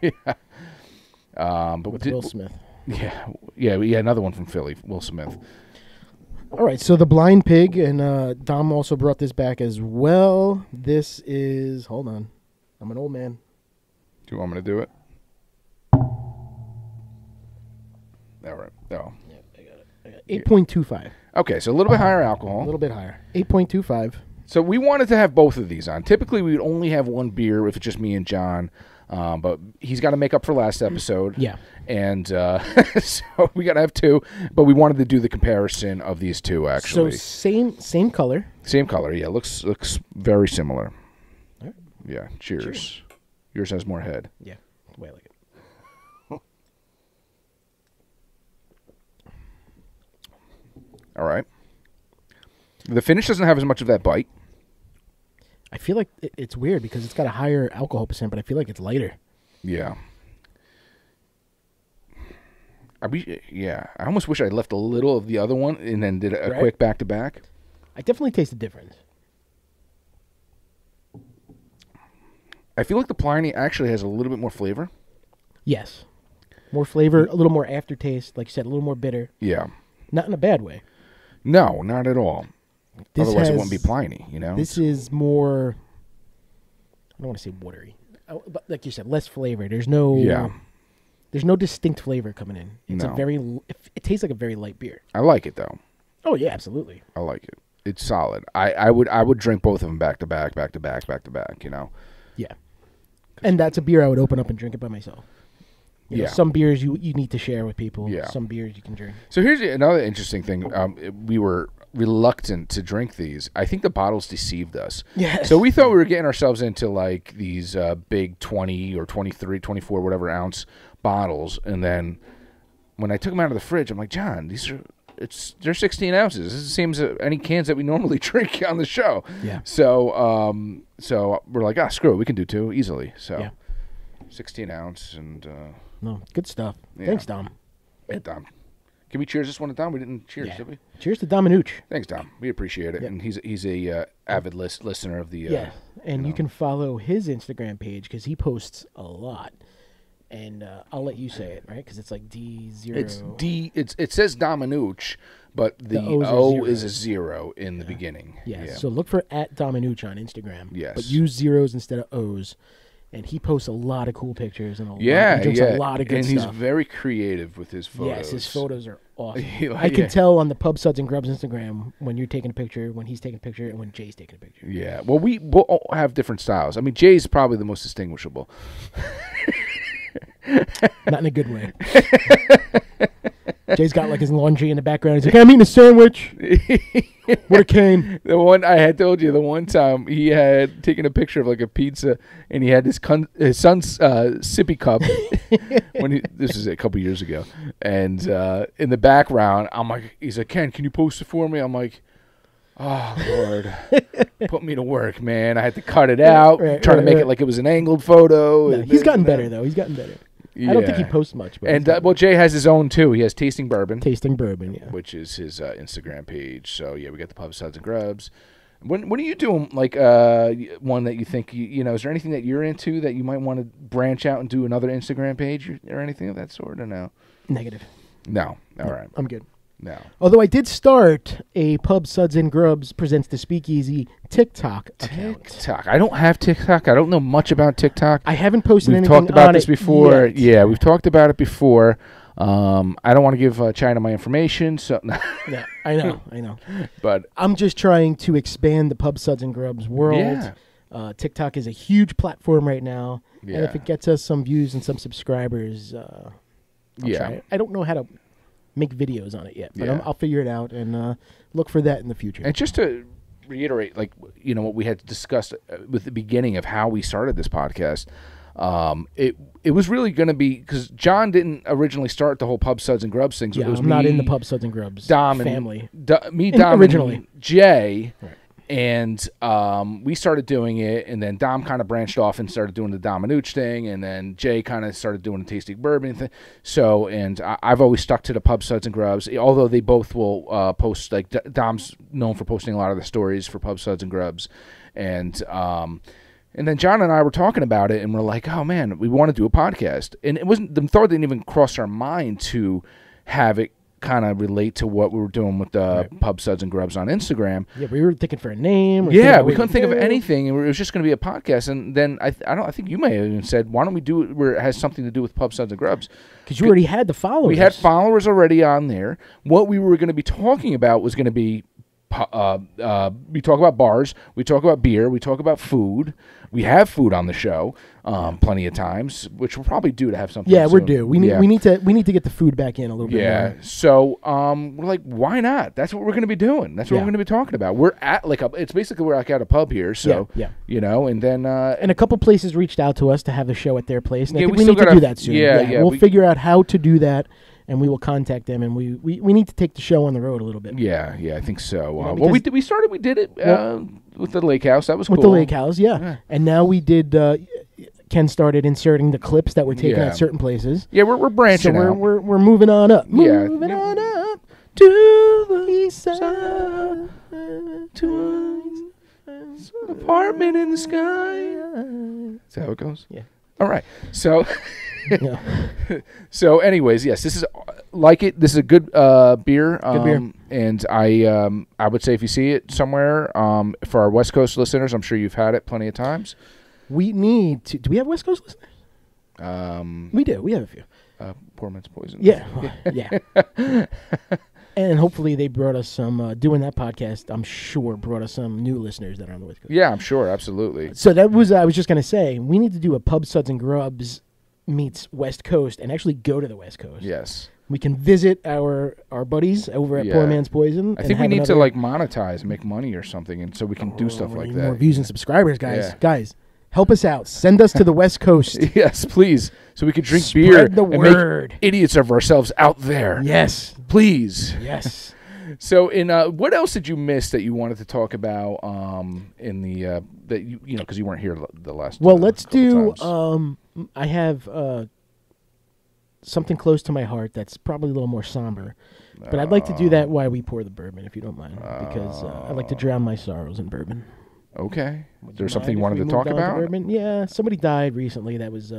Yeah. But with Will Smith. Yeah. Another one from Philly, Will Smith. All right, so the Blind Pig, and Dom also brought this back as well. This is. Hold on, I'm an old man. Do you want me to do it? All right. Oh. Yeah, I got it. 8.25. Okay, so a little bit higher alcohol. A little bit higher. 8.25. So we wanted to have both of these on. Typically, we would only have one beer if it's just me and John, but he's got to make up for last episode. Yeah. And so we got to have two, but we wanted to do the comparison of these two, actually. So same color. Same color, yeah. Looks very similar. All right. Yeah, cheers. Yours has more head. Yeah, that's the way I like it. All right. The finish doesn't have as much of that bite. I feel like it's weird because it's got a higher alcohol percent, but I feel like it's lighter. Yeah. I almost wish I left a little of the other one and then did a quick back-to-back. I definitely taste the difference. I feel like the Pliny actually has a little bit more flavor. Yes. More flavor, a little more aftertaste, like you said, a little more bitter. Yeah. Not in a bad way. No, not at all. Otherwise it wouldn't be Pliny, This is more, I don't want to say watery. But like you said, less flavor. There's no distinct flavor coming in. It's it tastes like a very light beer. I like it though. Oh yeah, absolutely. I like it. It's solid. I would drink both of them back to back. Yeah. And that's a beer I would open up and drink it by myself. You know, some beers you need to share with people. Yeah. Some beers you can drink. So here's another interesting thing. We were reluctant to drink these. I think the bottles deceived us. Yes. So we thought we were getting ourselves into like these big 20 or 23, 24, whatever ounce bottles. And then when I took them out of the fridge, I'm like, John, they're 16 ounces. This is the same as any cans that we normally drink on the show. Yeah. So we're like, screw it. We can do two easily. So yeah. 16 ounce and... No, good stuff. Yeah. Thanks, Dom. Hey, Dom. Can we cheers this one to Dom? We didn't cheers, did we? Cheers to Dominucci. Thanks, Dom. We appreciate it. Yep. And he's a avid listener of the... yeah, and you can follow his Instagram page because he posts a lot. And I'll let you say it, right? Because it's like D0. It's D. It says Dominucci, but the O is a zero in the beginning. Yeah. So look for @Dominucci on Instagram. Yes. But use zeros instead of O's. And he posts a lot of cool pictures and he drinks a lot of good stuff. And he's very creative with his photos. Yes, his photos are awesome. I can tell on the Pub Suds and Grubs Instagram when you're taking a picture, when he's taking a picture, and when Jay's taking a picture. Yeah. Well, we all have different styles. I mean, Jay's probably the most distinguishable. Not in a good way. Jay's got like his laundry in the background. He's like, I'm eating a sandwich. What a cane. The one I had told you, the one time he had taken a picture of like a pizza and he had his son's sippy cup This is a couple years ago, and in the background, I'm like, he's like, Ken, can you post it for me? I'm like, oh Lord, put me to work, man. I had to cut it out, trying to make it like it was an angled photo. No, he's gotten better though. He's gotten better. Yeah. I don't think he posts much. But and well, Jay has his own too. He has Tasting Bourbon. Tasting Bourbon, yeah. Which is his Instagram page. So yeah, we got the Pub Suds and Grubs. When are you doing like one that you think you know? Is there anything that you're into that you might want to branch out and do another Instagram page or anything of that sort? Or no? Negative. No. All right. I'm good. No. Although I did start a Pub Suds and Grubs presents the Speakeasy TikTok account. TikTok. I don't have TikTok. I don't know much about TikTok. I haven't posted anything on it. We've talked about this before. Yet. Yeah, we've talked about it before. I don't want to give China my information, so yeah, I know. But I'm just trying to expand the Pub Suds and Grubs world. Yeah. TikTok is a huge platform right now, and if it gets us some views and some subscribers, I'll try it. I don't know how to make videos on it yet, but I'll figure it out and look for that in the future. And just to reiterate, like what we had discussed with the beginning of how we started this podcast. It was really going to be because John didn't originally start the whole Pub Suds and Grubs things. Yeah, it was I'm not in the Pub Suds and Grubs family. Dom, originally, and Jay, and we started doing it, and then Dom kind of branched off and started doing the Dom and Ooch thing, and then Jay kind of started doing the Tasting Bourbon thing. So, and I've always stuck to the Pub Suds and Grubs, although they both will post. Like Dom's known for posting a lot of the stories for Pub Suds and Grubs, and then John and I were talking about it, and we're like, "Oh man, we want to do a podcast." And it wasn't the thought didn't even cross our mind to have it kind of relate to what we were doing with the Pub Suds and Grubs on Instagram. Yeah, we were thinking for a name. We couldn't think of anything, and it was just going to be a podcast. And then I think you may have even said, "Why don't we do it where it has something to do with Pub Suds and Grubs?" Because you already had the followers. We had followers already on there. What we were going to be talking about was going to be. We talk about bars, we talk about beer, we talk about food. We have food on the show plenty of times, which we'll probably do to have something. Yeah, we're due. We need to get the food back in a little bit more. Yeah, so we're like, why not? That's what we're going to be doing. That's what we're going to be talking about. We're at it's basically we're like at a pub here, so and then and a couple places reached out to us to have the show at their place, and I think we need to do that soon. We'll figure out how to do that. And we will contact them, and we need to take the show on the road a little bit. Yeah, I think so. We did it with the Lake House. That was cool. With the Lake House, yeah. And now we did. Ken started inserting the clips that were taken at certain places. Yeah, we're branching out. We're moving on up. Moving on up to the east side, to an apartment in the sky. Is that how it goes? Yeah. All right. So. So anyways, yes, this is like it. This is a good beer. Good beer. And I would say if you see it somewhere, for our West Coast listeners, I'm sure you've had it plenty of times. We need to. Do we have West Coast listeners? We do. We have a few. Poor man's poison. Yeah. Yeah. And hopefully they brought us some, doing that podcast, I'm sure brought us some new listeners that are on the West Coast. Yeah, I'm sure. Absolutely. So that was, I was just going to say, we need to do a Pub Suds and Grubs meets West Coast and actually go to the West Coast. Yes. We can visit our buddies over at Poor Man's Poison. I think we need to monetize and make money or something, and so we can do stuff like that. More views and subscribers, guys. Yeah. Guys, help us out. Send us to the West Coast. Yes, please. So we can drink Spread beer the and word. Make idiots of ourselves out there. Yes. Please. Yes. So, what else did you miss that you wanted to talk about in the that you because you weren't here the last? Well, let's do. I have something close to my heart that's probably a little more somber, but I'd like to do that while we pour the bourbon, if you don't mind, because I like to drown my sorrows in bourbon. Okay. Is there something you wanted to talk about? Bourbon? Yeah, somebody died recently. That was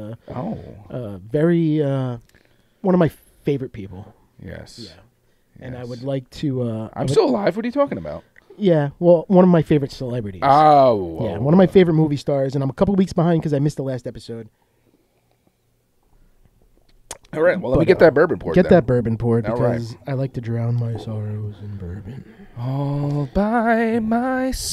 very one of my favorite people. Yes. Yeah. And I would like to... I'm still alive. What are you talking about? Yeah, well, one of my favorite celebrities. Oh. Yeah, one of my favorite movie stars, and I'm a couple weeks behind because I missed the last episode. All right, well, let me get that bourbon poured. Get that bourbon poured, because I like to drown my sorrows in bourbon. All by myself.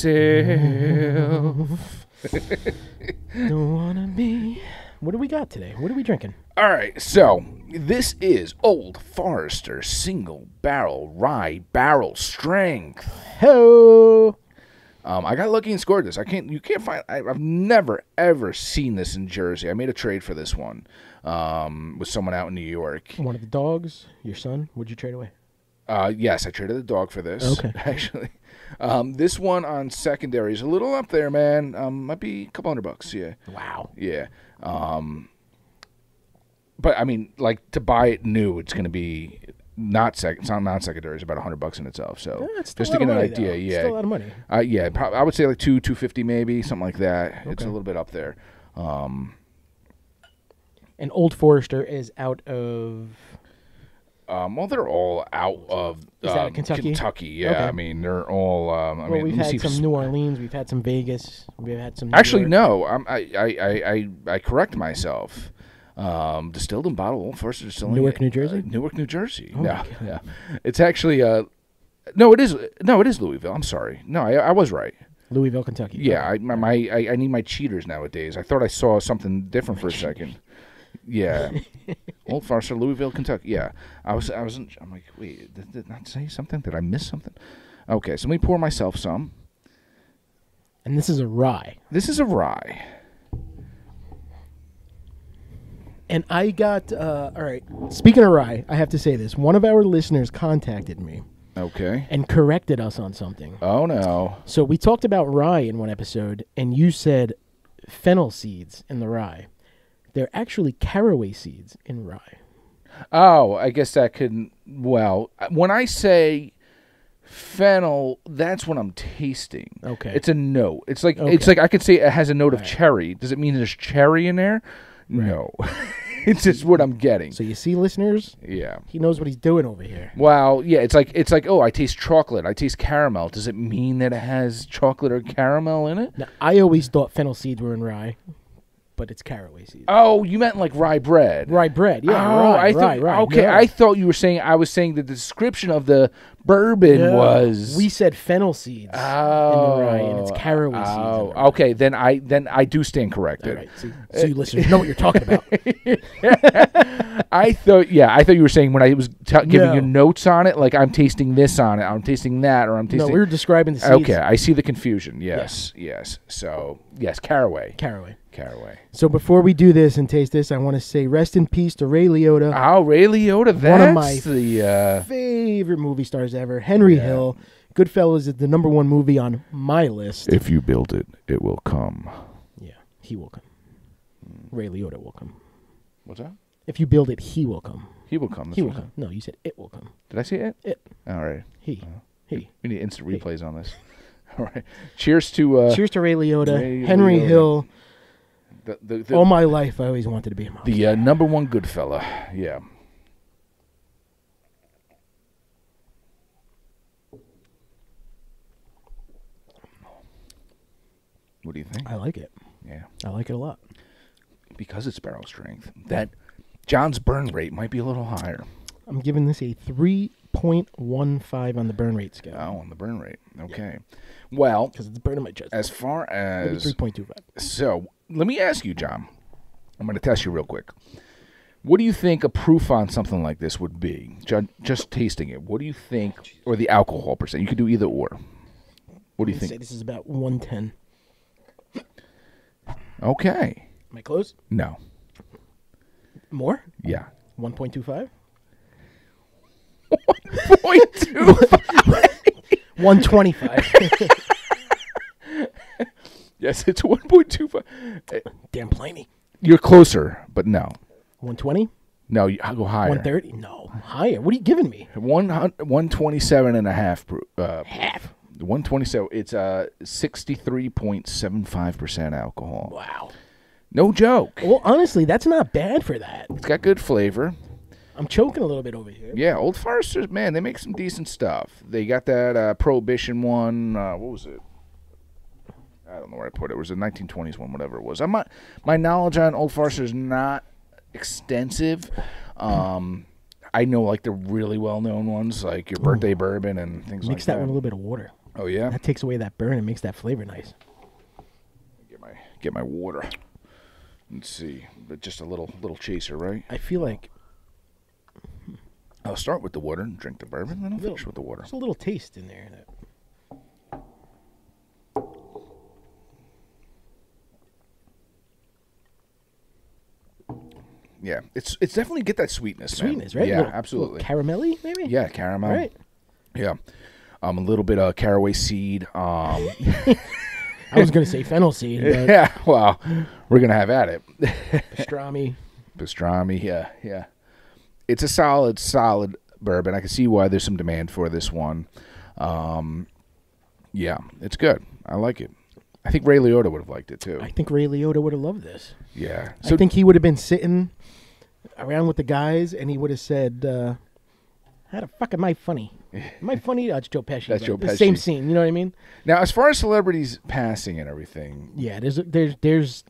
Don't want to be... What do we got today? What are we drinking? All right, so this is Old Forester Single Barrel Rye Barrel Strength. Ho! I got lucky and scored this. You can't find. I've never ever seen this in Jersey. I made a trade for this one with someone out in New York. One of the dogs, your son. Would you trade away? Yes, I traded the dog for this. Okay, actually, this one on secondary is a little up there, man. Might be a couple $100. Yeah. Wow. Yeah. But I mean, like to buy it new, it's going to be. It's not secondary. It's about $100 in itself. So just to get an idea, yeah, still a lot of money. Yeah, I would say like $250 maybe, something like that. Okay. It's a little bit up there. And Old Forester is out of. Well, they're all out of is that Kentucky? Kentucky, yeah. Okay. I mean, they're all. We've had some New Orleans. We've had some Vegas. We've had some. Actually, no. I correct myself. Distilled and bottled Old Forester Distilling. Newark, New Jersey. Newark, New Jersey. Oh no, yeah. It's actually no, it is Louisville. I'm sorry. No, I was right. Louisville, Kentucky. Yeah, I need my cheaters nowadays. I thought I saw something different for a second. Yeah, Old Forester, Louisville, Kentucky. Yeah, I'm like, wait, did it not say something? Did I miss something? Okay, so let me pour myself some. And this is a rye. This is a rye. And I got, all right, speaking of rye, I have to say this. One of our listeners contacted me. Okay. And corrected us on something. Oh, no. So we talked about rye in one episode, and you said fennel seeds in the rye. They're actually caraway seeds in rye. Oh, I guess that could, well, when I say fennel, that's what I'm tasting. Okay. It's a note. It's like I could say it has a note of cherry. Does it mean there's cherry in there? Right. No. It's just what I'm getting. So you see, listeners? Yeah. He knows what he's doing over here. Well, yeah, it's like, oh, I taste chocolate. I taste caramel. Does it mean that it has chocolate or caramel in it? Now, I always thought fennel seeds were in rye, but it's caraway seeds. Oh, you meant like rye bread. Rye bread, yeah. Oh, rye. Okay, no. I thought you were saying, I was saying that the description of the bourbon was. We said fennel seeds in the rye, and it's caraway seeds. Oh, okay, then I do stand corrected. All right, so you listeners know what you're talking about. I thought you were saying when I was giving you notes on it, like I'm tasting this on it, I'm tasting that, or I'm tasting. No, we were describing the seeds. Okay, I see the confusion. Yes. So yes, caraway. So before we do this and taste this, I want to say rest in peace to Ray Liotta. Oh, Ray Liotta, that's one of my favorite movie stars ever. Henry Hill. Goodfellas is the #1 movie on my list. If you build it, it will come. Yeah, he will come. Ray Liotta will come. What's that? If you build it, he will come. He will come. He will come. No, you said it will come. Did I say it? It. All right. He. We need instant replays on this. All right. Cheers to Ray Liotta. Henry Hill. All my life, I always wanted to be a movie star. #1 good fella. Yeah. What do you think? I like it. Yeah. I like it a lot. Because it's barrel strength. That John's burn rate might be a little higher. I'm giving this a 3.15 on the burn rate scale. Oh, on the burn rate. Okay. Yeah. Well, because it's burning my chest. As far as 3.25. So, let me ask you, John. I'm going to test you real quick. What do you think a proof on something like this would be? Just tasting it. What do you think, or the alcohol percent? You could do either or. What do you think? Say this is about 110. Okay. Am I close? No. More? Yeah. 1.25? 1.25. 125. Yes, it's 1.25. Damn Pliny. You're closer, but no. 120? No, I'll go higher. 130? No, higher. What are you giving me? 127 and a half. Half? 127. It's 63.75% alcohol. Wow. No joke. Well, honestly, that's not bad for that. It's got good flavor. I'm choking a little bit over here. Yeah, Old Foresters, man, they make some decent stuff. They got that Prohibition one. What was it? I don't know where I put it. It was a 1920s one, whatever it was. My knowledge on Old Forester is not extensive. I know like the really well-known ones, like your birthday bourbon and things like that. Mix that with a little bit of water. Oh, yeah? That takes away that burn and makes that flavor nice. Get my water. Let's see. But just a little chaser, right? I feel like... I'll start with the water and drink the bourbon, then I'll finish with the water. There's a little taste in there. Yeah, it's definitely get that sweetness. Sweetness, man. right? Yeah, absolutely. Caramelly, maybe. Yeah, caramel. Right. Yeah, a little bit of caraway seed. I was gonna say fennel seed. But Yeah, well, we're gonna have at it. Pastrami. Yeah. It's a solid bourbon. I can see why there's some demand for this one. Yeah, it's good. I like it. I think Ray Liotta would have liked it too. I think Ray Liotta would have loved this. Yeah. So I think he would have been sitting around with the guys, and he would have said, "How the fuck am I funny? Am I funny?" Oh, it's Joe Pesci. That's Joe Pesci. The same scene. You know what I mean? Now, as far as celebrities passing and everything, yeah, there's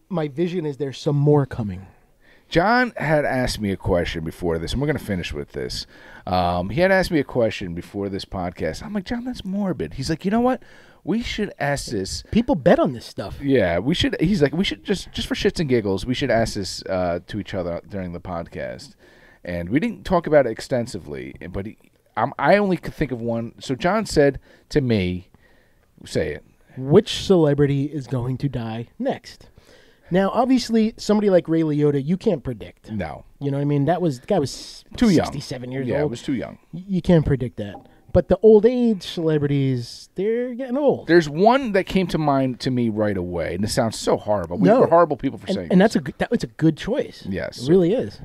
my vision is there's some more coming. John had asked me a question before this, and we're going to finish with this. He had asked me a question before this podcast. I'm like, John, that's morbid. He's like, you know what? We should ask this. People bet on this stuff. Yeah, we should. He's like, we should just for shits and giggles, we should ask this to each other during the podcast. And we didn't talk about it extensively, but I only could think of one. So John said to me, say it. Which celebrity is going to die next? Now, obviously, somebody like Ray Liotta, you can't predict. No. You know what I mean? The guy was too 67 young. years old. Yeah, it was too young. You can't predict that. But the old age celebrities, they're getting old. There's one that came to mind to me right away, and it sounds so horrible. We're horrible people for saying and this. that was a good choice. Yes. It really is.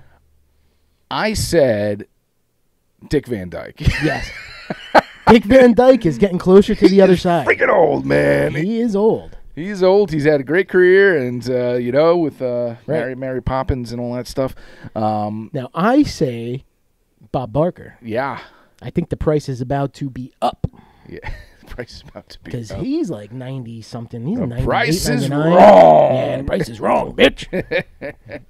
I said Dick Van Dyke. Yes. Dick Van Dyke is getting closer to the other side. Freaking old, man. He is old. He's old. He's had a great career, and with right. Mary Poppins and all that stuff. Now I say Bob Barker. Yeah, I think the price is about to be up. Yeah, the price is about to be up because he's like 90 something. He's the 98, price is 99. wrong. Yeah, the price is wrong, bitch.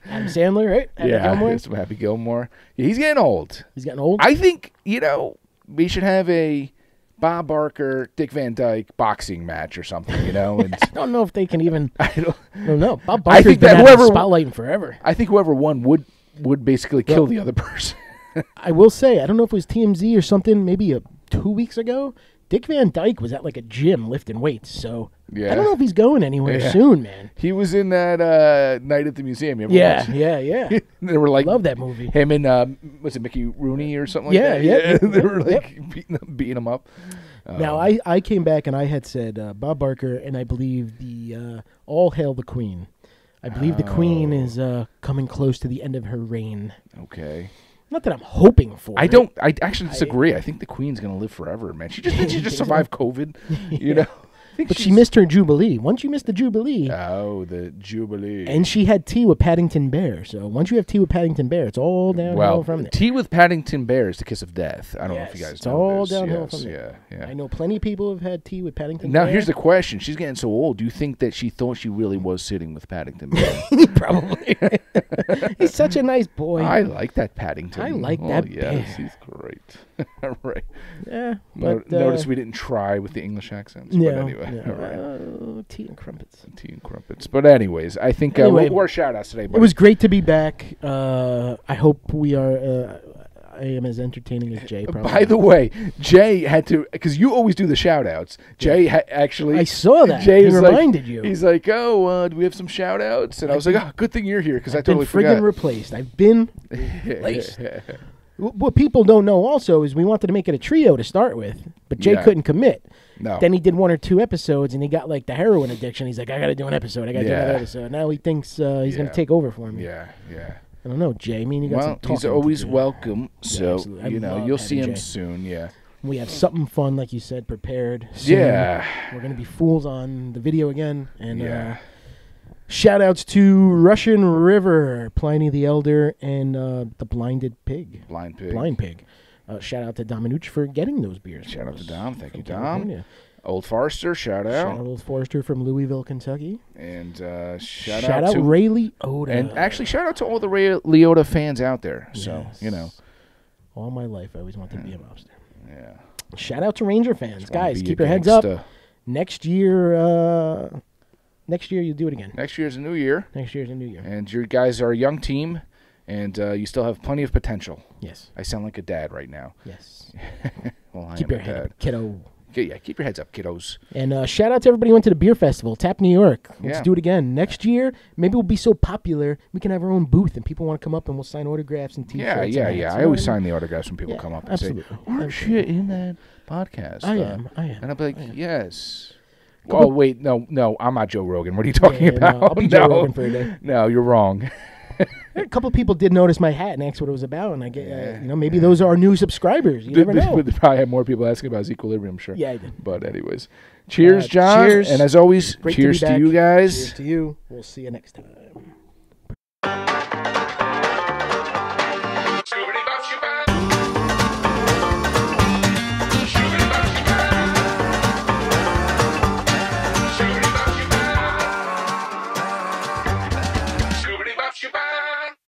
Adam Sandler, right? Some Happy Gilmore. Yeah, he's getting old. He's getting old. I think we should have a Bob Barker, Dick Van Dyke boxing match or something, And I don't know if they can even. I don't know. Bob I Barker's think been that out of the spotlight in forever. I think whoever won would basically kill the other person. I will say, I don't know if it was TMZ or something, maybe 2 weeks ago, Dick Van Dyke was at like a gym lifting weights, so I don't know if he's going anywhere soon, man. He was in that Night at the Museum. Yeah. They were like, love that movie. Him and was it Mickey Rooney or something like that? Yeah. They were like beating him up. Now I came back and I had said Bob Barker, and I believe the All Hail the Queen. I believe the Queen is coming close to the end of her reign. Okay. Not that I'm hoping for. I actually disagree. I think the Queen's going to live forever, man. She just survived COVID, But she missed her Jubilee. Once you miss the Jubilee. Oh, the Jubilee. And she had tea with Paddington Bear. So once you have tea with Paddington Bear, it's all downhill from there. Tea with Paddington Bear is the kiss of death. I don't know if you guys know it's all this. downhill from there. Yeah. I know plenty of people have had tea with Paddington Bear. Now, here's the question. She's getting so old. Do you think that she thought she really was sitting with Paddington Bear? Probably. He's such a nice boy. I like that Paddington. I like that yes, bear. he's great. Right. Yeah. But, notice we didn't try with the English accents. Yeah. But anyway. Yeah. Right. Tea and crumpets. Tea and crumpets. But anyways, I think we're shout-outs today. Buddy. It was great to be back. I hope we are... I am as entertaining as Jay, probably. By the way, Jay had to... Because you always do the shout-outs. Jay actually... I saw that. Jay he reminded you. He's like, do we have some shout-outs? And I was like, good thing you're here, because I totally forgot. I've been friggin' replaced. I've been replaced. What people don't know also is we wanted to make it a trio to start with, but Jay couldn't commit. No. Then he did 1 or 2 episodes, and he got like the heroin addiction. He's like, I got to do an episode. I got to do another episode. Now he thinks he's going to take over for me. Yeah. I don't know, Jay. I mean, you got some talking he's always to do. welcome. So, you'll see him Jay. soon. Yeah. We have something fun, like you said, prepared. Soon. Yeah. We're going to be fools on the video again. And shout-outs to Russian River, Pliny the Elder, and the Blinded Pig. Blind Pig. Shout out to Dominucci for getting those beers. Shout out to Dom. Thank you, Dom. California. Old Forester, shout out. Shout out Old Forester from Louisville, Kentucky. And shout out to Ray Liotta. And actually, shout out to all the Ray Liotta fans out there. So, all my life, I always wanted to be a mobster. Yeah. Shout out to Ranger fans. Guys, keep your heads up. Next year, you'll do it again. Next year's a new year. And your guys are a young team, and you still have plenty of potential. Yes. I sound like a dad right now. Yes. Well, keep your head up, kiddo. Keep your heads up, kiddos. And shout out to everybody who went to the beer festival, Tap New York. Let's Yeah. do it again. Next year, maybe we'll be so popular, we can have our own booth, and people want to come up and we'll sign autographs and T-shirts. Yeah. I always sign the autographs when people come up and say, aren't you in that podcast? I am. And I'll be like, yes. Oh, wait, no, I'm not Joe Rogan. What are you talking about? No, I'll be Joe Rogan for a day. No, you're wrong. A couple of people did notice my hat and asked what it was about, and I get, maybe those are our new subscribers. You never know. They probably had more people asking about his equilibrium, sure. Yeah, I did. But anyways, cheers, John. Cheers. And as always, Great cheers to you guys. Cheers to you. We'll see you next time.